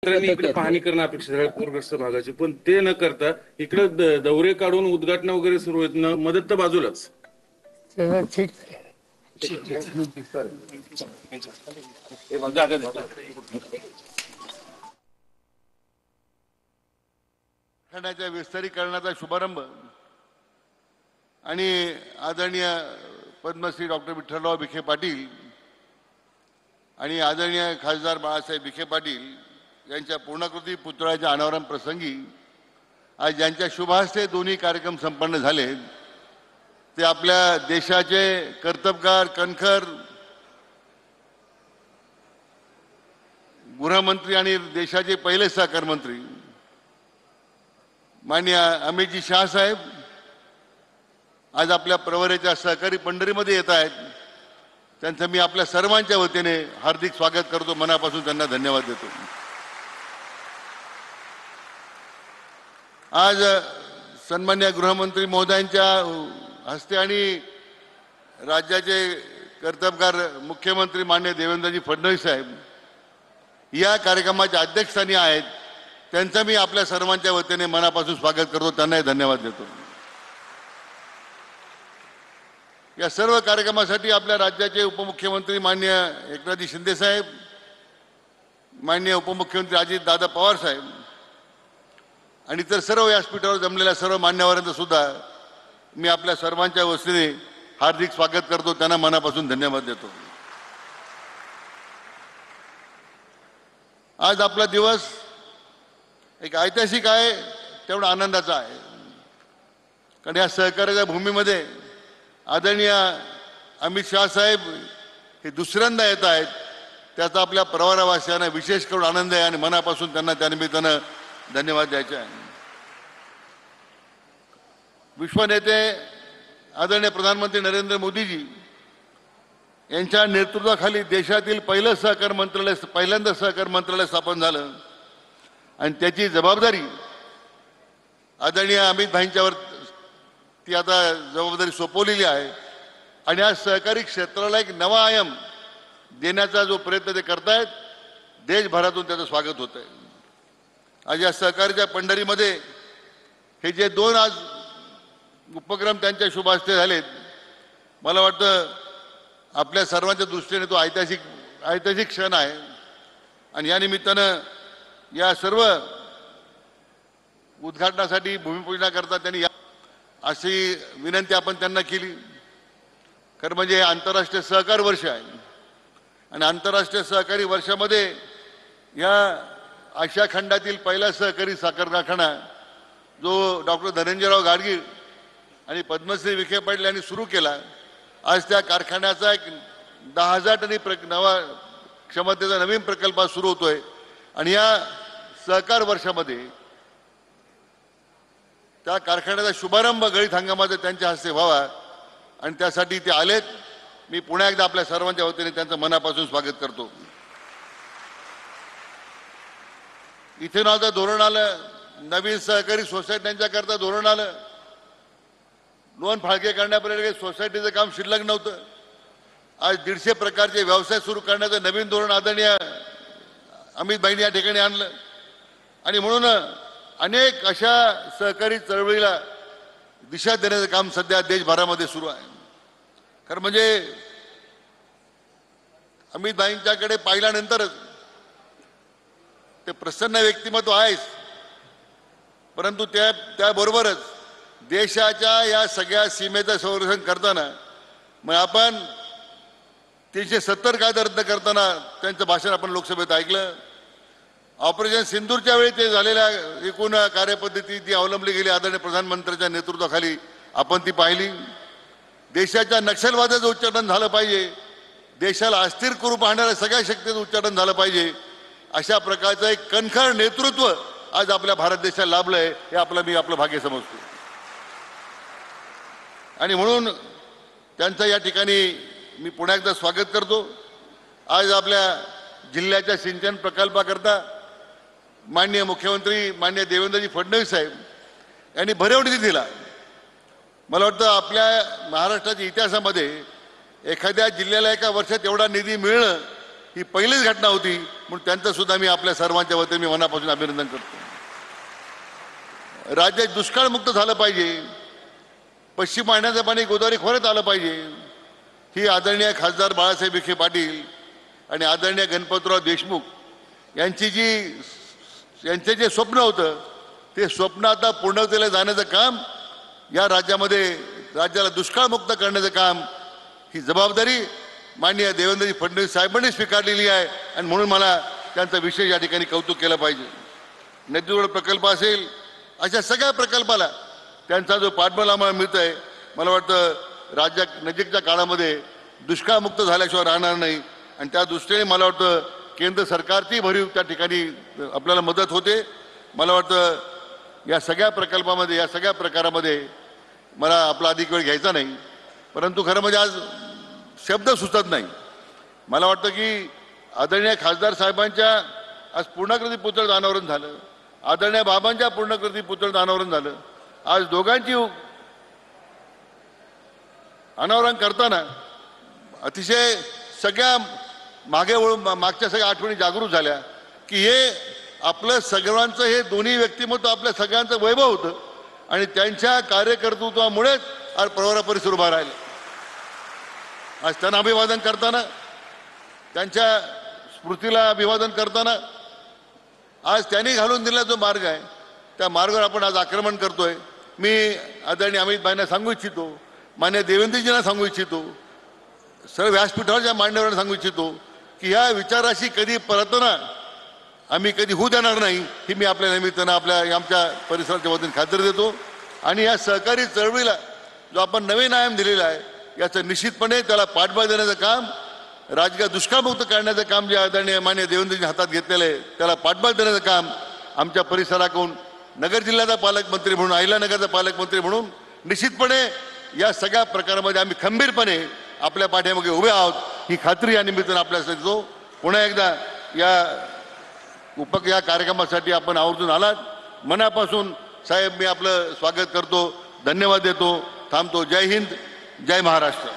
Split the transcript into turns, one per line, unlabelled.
इकडे पाहणी करणं अपेक्षित आहे पूरग्रस्त भागाची, पण ते न करता इकडे दौरे काढून उद्घाटन वगैरे सुरू आहेत ना, मदत तर बाजूलाच.
ठीक
कारखान्याच्या विस्तारीकरणाचा शुभारंभ आणि आदरणीय पद्मश्री डॉक्टर विठ्ठलराव विखे पाटील आणि आदरणीय खासदार बाळासाहेब विखे पाटील यांच्या पूर्णाकृती पुतळ्याच्या अनावरण प्रसंगी आज ज्यांच्या शुभहस्ते दोन्ही कार्यक्रम संपन्न झाले ते आपल्या देशाचे कर्तबगार कणखर गृहमंत्री आणि देशाचे पहिले सहकार मंत्री माननीय अमितजी शाह साहेब आज आपल्या प्रवरेच्या सहकारी पंढरीमध्ये येत आहेत. त्यांचं मी आपल्या सर्वांच्या वतीने हार्दिक स्वागत करतो, मनापासून त्यांना धन्यवाद देतो. आज सन्मान्य गृहमंत्री महोदयांच्या हस्ते आणि राज्याचे कर्तबगार मुख्यमंत्री माननीय देवेंद्रजी फडणवीस साहेब या कार्यक्रमाच्या अध्यक्षस्थानी आहेत. त्यांचं मी आपल्या सर्वांच्या वतीने मनापासून स्वागत करतो, त्यांनाही धन्यवाद देतो. या सर्व कार्यक्रमासाठी आपल्या राज्याचे उपमुख्यमंत्री माननीय एकनाथजी शिंदे साहेब, माननीय उपमुख्यमंत्री अजितदादा पवार साहेब आणि इतर सर्व व्यासपीठावर जमलेल्या सर्व मान्यवरांचं सुद्धा मी आपल्या सर्वांच्या वतीने हार्दिक स्वागत करतो, त्यांना मनापासून धन्यवाद देतो. आज आपला दिवस एक ऐतिहासिक आहे, तेवढा आनंदाचा आहे. कारण या सहकार्याच्या भूमीमध्ये आदरणीय अमित शाह साहेब हे दुसऱ्यांदा येत आहेत. त्याचा आपल्या प्रवरावासियांना विशेष करून आनंद आहे आणि मनापासून त्यांना त्यानिमित्तानं धन्यवाद द्यायचे आहे. विश्वनेते आदरणीय प्रधानमंत्री नरेंद्र मोदीजी यांच्या नेतृत्वाखाली देशातील पहिल्यांदा सहकार मंत्रालय स्थापन झालं आणि त्याची जबाबदारी आदरणीय अमित भाईंच्यावर ती आता जबाबदारी सोपवलेली आहे आणि आज सहकारी क्षेत्राला एक नवा आयाम देण्याचा जो प्रयत्न ते करतायत, देशभरातून त्याचं स्वागत होत आहे. आज या सहकार्याच्या पंढरीमध्ये हे जे दोन आज उपक्रम त्यांच्या शुभहस्ते झालेत, मला वाटतं आपल्या सर्वांच्या दृष्टीने तो ऐतिहासिक क्षण आहे. आणि या निमित्तानं या सर्व उद्घाटनासाठी भूमिपूजनाकरता त्यांनी अशी विनंती आपण त्यांना केली. खरं म्हणजे आंतरराष्ट्रीय सहकार वर्ष आहे आणि आंतरराष्ट्रीय सहकारी वर्षामध्ये या आशिया खंडातील पहिला सहकारी साखर कारखाना जो डॉक्टर धनंजयराव गाडगीळ आणि पद्मश्री विखे पाटील यांनी सुरू केला, आज त्या कारखान्याचा एक 10,000 टनी नवा क्षमतेचा नवीन प्रकल्प सुरू होतोय. आणि या सहकार वर्षामध्ये त्या कारखान्याचा शुभारंभ गळीत हंगामाचा त्यांच्या हस्ते व्हावा आणि त्यासाठी ते आलेत. मी पुन्हा एकदा आपल्या सर्वांच्या वतीने त्यांचं मनापासून स्वागत करतो. इथेनॉलचं धोरण आलं, नवीन सहकारी सोसायट्यांच्या करता धोरण आलं, लोन फाळके करण्यापर्यंत सोसायटीचं काम शिल्लक नव्हतं. आज 150 प्रकारचे व्यवसाय सुरू करण्याचं नवीन धोरण आदरणीय अमित भाईंनी या ठिकाणी आणलं. आणि म्हणून अनेक अशा सहकारी चळवळीला दिशा देण्याचं काम सध्या देशभरामध्ये सुरू आहे. खरं म्हणजे अमित भाईंच्याकडे पाहिल्यानंतरच ते प्रसन्न व्यक्तिमत्व आहेच, परंतु त्याबरोबरच देशाच्या या सगळ्या सीमेचं संरक्षण करताना मग आपण 370 कायदा रद्द करताना त्यांचं भाषण आपण लोकसभेत ऐकलं. ऑपरेशन सिंदूरच्या वेळी ते झालेल्या एकूण कार्यपद्धती ती अवलंबली गेली आदरणीय प्रधानमंत्र्यांच्या नेतृत्वाखाली आपण ती पाहिली. देशाच्या नक्षलवादाचं उच्चाटन झालं पाहिजे, देशाला अस्थिर करू पाहणाऱ्या सगळ्या शक्तीचं उच्चाटन झालं पाहिजे. अशा प्रकारचं एक कणखर नेतृत्व आज आपल्या भारत देशाला लाभलंय, हे मी आपलं भाग्य समजतो. आणि म्हणून त्यांचं या ठिकाणी मी पुन्हा एकदा स्वागत करतो. आज आपल्या जिल्ह्याच्या सिंचन प्रकल्पाकरता माननीय मुख्यमंत्री माननीय देवेंद्रजी फडणवीस साहेब यांनी भरीव निधी दिला. मला वाटतं आपल्या महाराष्ट्राच्या इतिहासामध्ये एखाद्या जिल्ह्याला एका वर्षात एवढा निधी मिळणं ही पहिलीच घटना होती, म्हणून त्यांचं सुद्धा मी आपल्या सर्वांच्या वतीने मी मनापासून अभिनंदन करतो. राज्यात दुष्काळमुक्त झालं पाहिजे, पश्चिम वाहिन्याचं पाणी गोदावरी खोऱ्यात आलं पाहिजे, ही आदरणीय खासदार बाळासाहेब विखे पाटील आणि आदरणीय गणपतराव देशमुख यांचे जे स्वप्न होतं ते स्वप्न आता पूर्णतेला जाण्याचं काम, या राज्याला दुष्काळमुक्त करण्याचं काम, ही जबाबदारी माननीय देवेंद्रजी फडणवीस साहेबांनी स्वीकारलेली आहे. आणि म्हणून मला त्यांचं विशेष या ठिकाणी कौतुक केलं पाहिजे. नदीजोड प्रकल्प असेल, अशा सगळ्या प्रकल्पाला त्यांचा जो पाठबळ आम्हाला मिळतंय, मला वाटतं राज्यात नजीकच्या काळामध्ये दुष्काळमुक्त झाल्याशिवाय राहणार नाही. आणि त्या दृष्टीने मला वाटतं केंद्र सरकारची भरीव त्या ठिकाणी आपल्याला मदत होते. मला वाटतं या सगळ्या प्रकल्पामध्ये, या सगळ्या प्रकारामध्ये मला आपला अधिक वेळ घ्यायचा नाही, परंतु खरं म्हणजे आज शब्द सुचत नाही. मला वाटतं की आदरणीय खासदार साहेबांच्या आज पूर्णाकृती पुतळ अनावरण झालं, आदरणीय बाबांच्या पूर्णाकृती पुतळ अनावरण झालं. आज दोघांची अनावरण करताना अतिशय सगळ्या मागे वळून मागच्या सगळ्या आठवणी जागृत झाल्या की हे आपलं सगळ्यांचं, हे दोन्ही व्यक्तिमत्व आपल्या सगळ्यांचं वैभव होतं आणि त्यांच्या कार्यकर्तृत्वामुळेच आज प्रवरा परिसर उभा राहिला. आज त्यांना अभिवादन करताना, त्यांच्या स्मृतीला अभिवादन करताना आज त्यांनी घालून दिलेला जो मार्ग आहे त्या मार्गावर आपण आज आक्रमण करतोय. मी आदरणीय अमित भाईंना सांगू इच्छितो, मान्य देवेंद्रजींना सांगू इच्छितो, सर्व व्यासपीठावरच्या मान्यवरांना सांगू इच्छितो की या विचाराशी कधी परतना आम्ही कधी होऊ देणार नाही, ही मी आपल्या निमित्तानं आमच्या परिसराच्या वतीने खात्री देतो. आणि या सहकारी चळवळीला जो आपण नवीन आयाम दिलेला आहे, याचं निश्चितपणे त्याला पाठबळ देण्याचं काम, राज्य दुष्काळमुक्त करण्याचं काम जे आदरणीय मान्य देवेंद्रजी हातात घेतलेलं आहे त्याला पाठबळ देण्याचं काम आमच्या परिसराकडून नगर जिल्ह्याचा पालकमंत्री म्हणून, अहिल्यानगरचा पालकमंत्री म्हणून निश्चितपणे या सगळ्या प्रकारामध्ये आम्ही खंबीरपणे आपल्या पाठीमागे उभे आहोत, ही खात्री या निमित्तानं आपल्याला देतो. पुन्हा एकदा या कार्यक्रमासाठी आपण आवर्जून आलात, मनापासून साहेब मी आपलं स्वागत करतो, धन्यवाद देतो, थांबतो. जय हिंद, जय महाराष्ट्र.